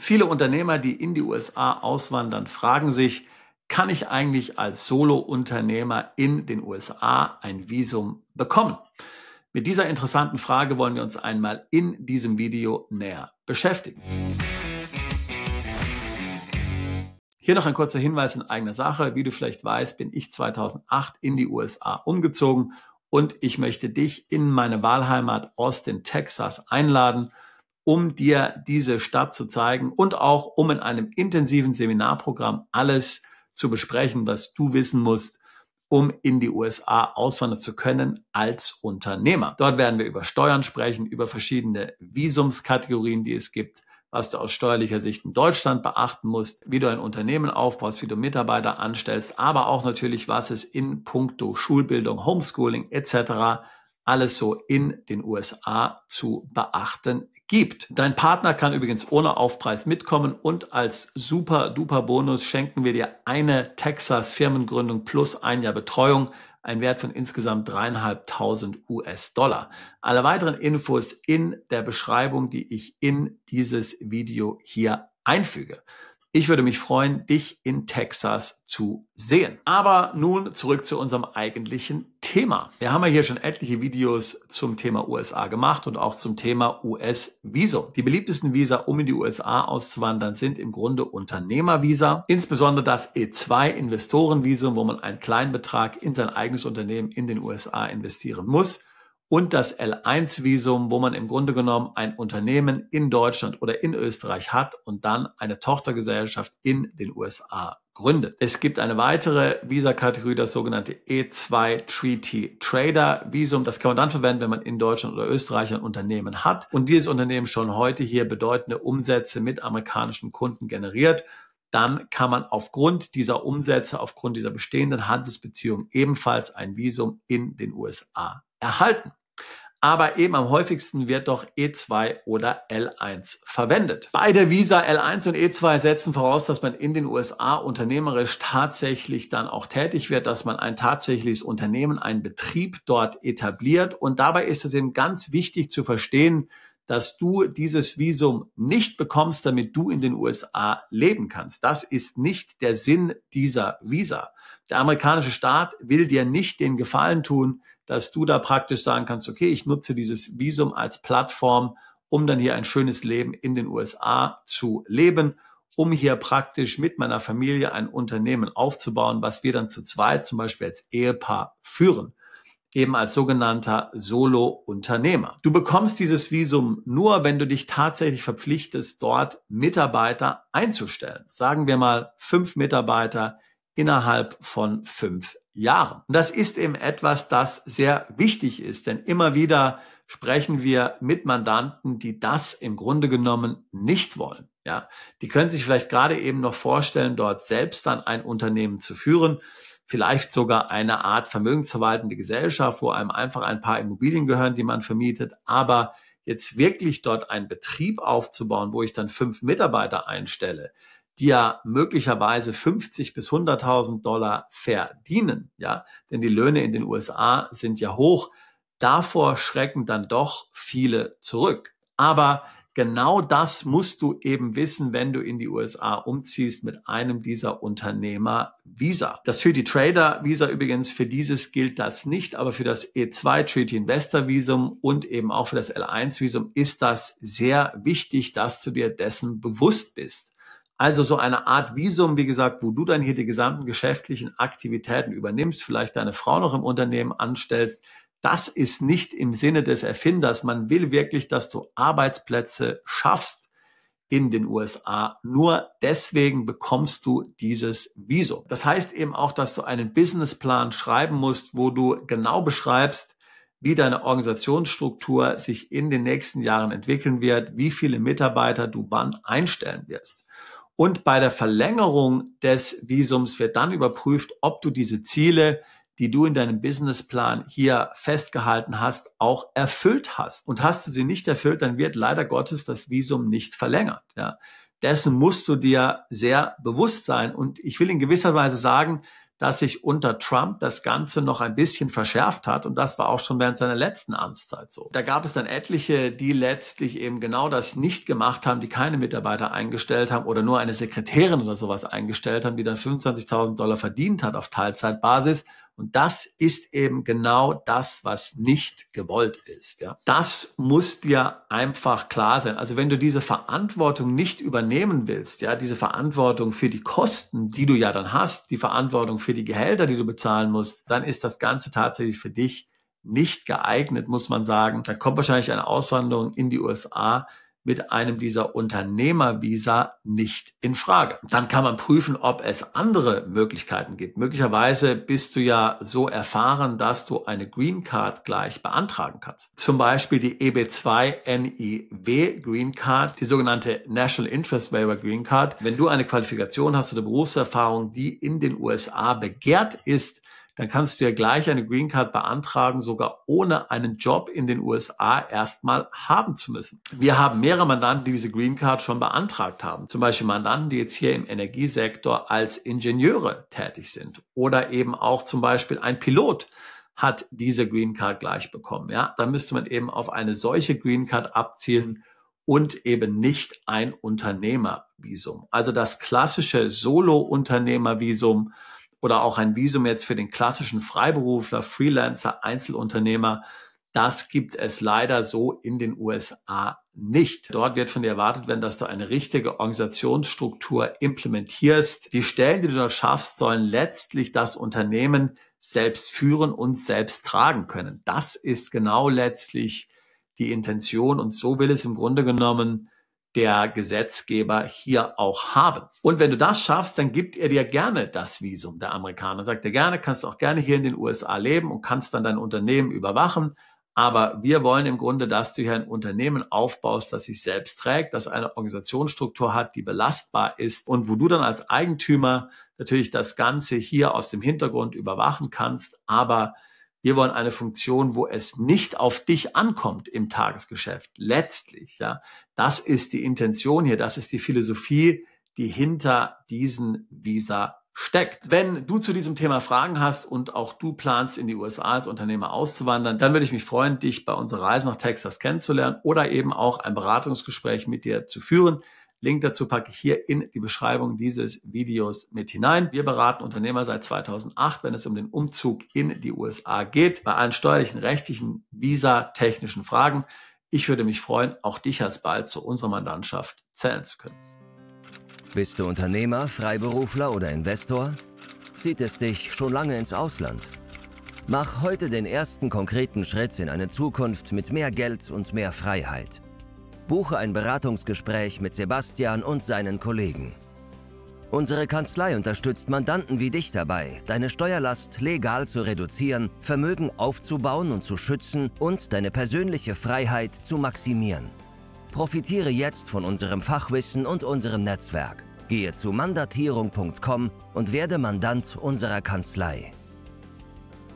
Viele Unternehmer, die in die USA auswandern, fragen sich, kann ich eigentlich als Solo-Unternehmer in den USA ein Visum bekommen? Mit dieser interessanten Frage wollen wir uns einmal in diesem Video näher beschäftigen. Hier noch ein kurzer Hinweis in eigener Sache. Wie du vielleicht weißt, bin ich 2008 in die USA umgezogen und ich möchte dich in meine Wahlheimat Austin, Texas einladen, um dir diese Stadt zu zeigen und auch um in einem intensiven Seminarprogramm alles zu besprechen, was du wissen musst, um in die USA auswandern zu können als Unternehmer. Dort werden wir über Steuern sprechen, über verschiedene Visumskategorien, die es gibt, was du aus steuerlicher Sicht in Deutschland beachten musst, wie du ein Unternehmen aufbaust, wie du Mitarbeiter anstellst, aber auch natürlich, was es in puncto Schulbildung, Homeschooling etc. alles so in den USA zu beachten gibt. Dein Partner kann übrigens ohne Aufpreis mitkommen und als super duper Bonus schenken wir dir eine Texas Firmengründung plus ein Jahr Betreuung, ein Wert von insgesamt 3.500 US-Dollar. Alle weiteren Infos in der Beschreibung, die ich in dieses Video hier einfüge. Ich würde mich freuen, dich in Texas zu sehen. Aber nun zurück zu unserem eigentlichen Thema. Wir haben ja hier schon etliche Videos zum Thema USA gemacht und auch zum Thema US-Visum. Die beliebtesten Visa, um in die USA auszuwandern, sind im Grunde Unternehmervisa. Insbesondere das E2-Investorenvisum, wo man einen kleinen Betrag in sein eigenes Unternehmen in den USA investieren muss. Und das L1-Visum, wo man im Grunde genommen ein Unternehmen in Deutschland oder in Österreich hat und dann eine Tochtergesellschaft in den USA gründet. Es gibt eine weitere Visa-Kategorie, das sogenannte E2 Treaty Trader Visum. Das kann man dann verwenden, wenn man in Deutschland oder Österreich ein Unternehmen hat und dieses Unternehmen schon heute hier bedeutende Umsätze mit amerikanischen Kunden generiert. Dann kann man aufgrund dieser Umsätze, aufgrund dieser bestehenden Handelsbeziehungen ebenfalls ein Visum in den USA erhalten. Aber eben am häufigsten wird doch E2 oder L1 verwendet. Beide Visa L1 und E2 setzen voraus, dass man in den USA unternehmerisch tatsächlich dann auch tätig wird, dass man ein tatsächliches Unternehmen, einen Betrieb dort etabliert. Und dabei ist es eben ganz wichtig zu verstehen, dass du dieses Visum nicht bekommst, damit du in den USA leben kannst. Das ist nicht der Sinn dieser Visa. Der amerikanische Staat will dir nicht den Gefallen tun, dass du da praktisch sagen kannst, okay, ich nutze dieses Visum als Plattform, um dann hier ein schönes Leben in den USA zu leben, um hier praktisch mit meiner Familie ein Unternehmen aufzubauen, was wir dann zu zweit zum Beispiel als Ehepaar führen, eben als sogenannter Solo-Unternehmer. Du bekommst dieses Visum nur, wenn du dich tatsächlich verpflichtest, dort Mitarbeiter einzustellen. Sagen wir mal 5 Mitarbeiter innerhalb von 5 Jahren. Und das ist eben etwas, das sehr wichtig ist, denn immer wieder sprechen wir mit Mandanten, die das im Grunde genommen nicht wollen. Ja, die können sich vielleicht gerade eben noch vorstellen, dort selbst dann ein Unternehmen zu führen, vielleicht sogar eine Art vermögensverwaltende Gesellschaft, wo einem einfach ein paar Immobilien gehören, die man vermietet, aber jetzt wirklich dort einen Betrieb aufzubauen, wo ich dann 5 Mitarbeiter einstelle, die ja möglicherweise 50 bis 100.000 Dollar verdienen, ja, denn die Löhne in den USA sind ja hoch. Davor schrecken dann doch viele zurück. Aber genau das musst du eben wissen, wenn du in die USA umziehst mit einem dieser Unternehmer-Visa. Das Treaty Trader Visa übrigens, für dieses gilt das nicht, aber für das E2 Treaty Investor Visum und eben auch für das L1 Visum ist das sehr wichtig, dass du dir dessen bewusst bist. Also so eine Art Visum, wie gesagt, wo du dann hier die gesamten geschäftlichen Aktivitäten übernimmst, vielleicht deine Frau noch im Unternehmen anstellst, das ist nicht im Sinne des Erfinders. Man will wirklich, dass du Arbeitsplätze schaffst in den USA. Nur deswegen bekommst du dieses Visum. Das heißt eben auch, dass du einen Businessplan schreiben musst, wo du genau beschreibst, wie deine Organisationsstruktur sich in den nächsten Jahren entwickeln wird, wie viele Mitarbeiter du wann einstellen wirst. Und bei der Verlängerung des Visums wird dann überprüft, ob du diese Ziele, die du in deinem Businessplan hier festgehalten hast, auch erfüllt hast. Und hast du sie nicht erfüllt, dann wird leider Gottes das Visum nicht verlängert. Ja. Dessen musst du dir sehr bewusst sein. Und ich will in gewisser Weise sagen, dass sich unter Trump das Ganze noch ein bisschen verschärft hat. Und das war auch schon während seiner letzten Amtszeit so. Da gab es dann etliche, die letztlich eben genau das nicht gemacht haben, die keine Mitarbeiter eingestellt haben oder nur eine Sekretärin oder sowas eingestellt haben, die dann $25.000 verdient hat auf Teilzeitbasis. Und das ist eben genau das, was nicht gewollt ist. Ja. Das muss dir einfach klar sein. Also wenn du diese Verantwortung nicht übernehmen willst, ja, diese Verantwortung für die Kosten, die du ja dann hast, die Verantwortung für die Gehälter, die du bezahlen musst, dann ist das Ganze tatsächlich für dich nicht geeignet, muss man sagen. Da kommt wahrscheinlich eine Auswanderung in die USA mit einem dieser Unternehmervisa nicht in Frage. Dann kann man prüfen, ob es andere Möglichkeiten gibt. Möglicherweise bist du ja so erfahren, dass du eine Green Card gleich beantragen kannst. Zum Beispiel die EB-2-NIW Green Card, die sogenannte National Interest Waiver Green Card. Wenn du eine Qualifikation hast oder Berufserfahrung, die in den USA begehrt ist, dann kannst du ja gleich eine Green Card beantragen, sogar ohne einen Job in den USA erstmal haben zu müssen. Wir haben mehrere Mandanten, die diese Green Card schon beantragt haben. Zum Beispiel Mandanten, die jetzt hier im Energiesektor als Ingenieure tätig sind. Oder eben auch zum Beispiel ein Pilot hat diese Green Card gleich bekommen. Ja, da müsste man eben auf eine solche Green Card abzielen und eben nicht ein Unternehmervisum. Also das klassische Solo-Unternehmervisum oder auch ein Visum jetzt für den klassischen Freiberufler, Freelancer, Einzelunternehmer, das gibt es leider so in den USA nicht. Dort wird von dir erwartet werden, dass du eine richtige Organisationsstruktur implementierst. Die Stellen, die du dort schaffst, sollen letztlich das Unternehmen selbst führen und selbst tragen können. Das ist genau letztlich die Intention und so will es im Grunde genommen der Gesetzgeber hier auch haben. Und wenn du das schaffst, dann gibt er dir gerne das Visum, der Amerikaner. Sagt er gerne, kannst auch gerne hier in den USA leben und kannst dann dein Unternehmen überwachen. Aber wir wollen im Grunde, dass du hier ein Unternehmen aufbaust, das sich selbst trägt, das eine Organisationsstruktur hat, die belastbar ist und wo du dann als Eigentümer natürlich das Ganze hier aus dem Hintergrund überwachen kannst. Aber wir wollen eine Funktion, wo es nicht auf dich ankommt im Tagesgeschäft. Letztlich, ja, das ist die Intention hier, das ist die Philosophie, die hinter diesen Visa steckt. Wenn du zu diesem Thema Fragen hast und auch du planst, in die USA als Unternehmer auszuwandern, dann würde ich mich freuen, dich bei unserer Reise nach Texas kennenzulernen oder eben auch ein Beratungsgespräch mit dir zu führen. Link dazu packe ich hier in die Beschreibung dieses Videos mit hinein. Wir beraten Unternehmer seit 2008, wenn es um den Umzug in die USA geht, bei allen steuerlichen, rechtlichen, visa-technischen Fragen. Ich würde mich freuen, auch dich alsbald zu unserer Mandantschaft zählen zu können. Bist du Unternehmer, Freiberufler oder Investor? Zieht es dich schon lange ins Ausland? Mach heute den ersten konkreten Schritt in eine Zukunft mit mehr Geld und mehr Freiheit. Buche ein Beratungsgespräch mit Sebastian und seinen Kollegen. Unsere Kanzlei unterstützt Mandanten wie dich dabei, deine Steuerlast legal zu reduzieren, Vermögen aufzubauen und zu schützen und deine persönliche Freiheit zu maximieren. Profitiere jetzt von unserem Fachwissen und unserem Netzwerk. Gehe zu mandatierung.com und werde Mandant unserer Kanzlei.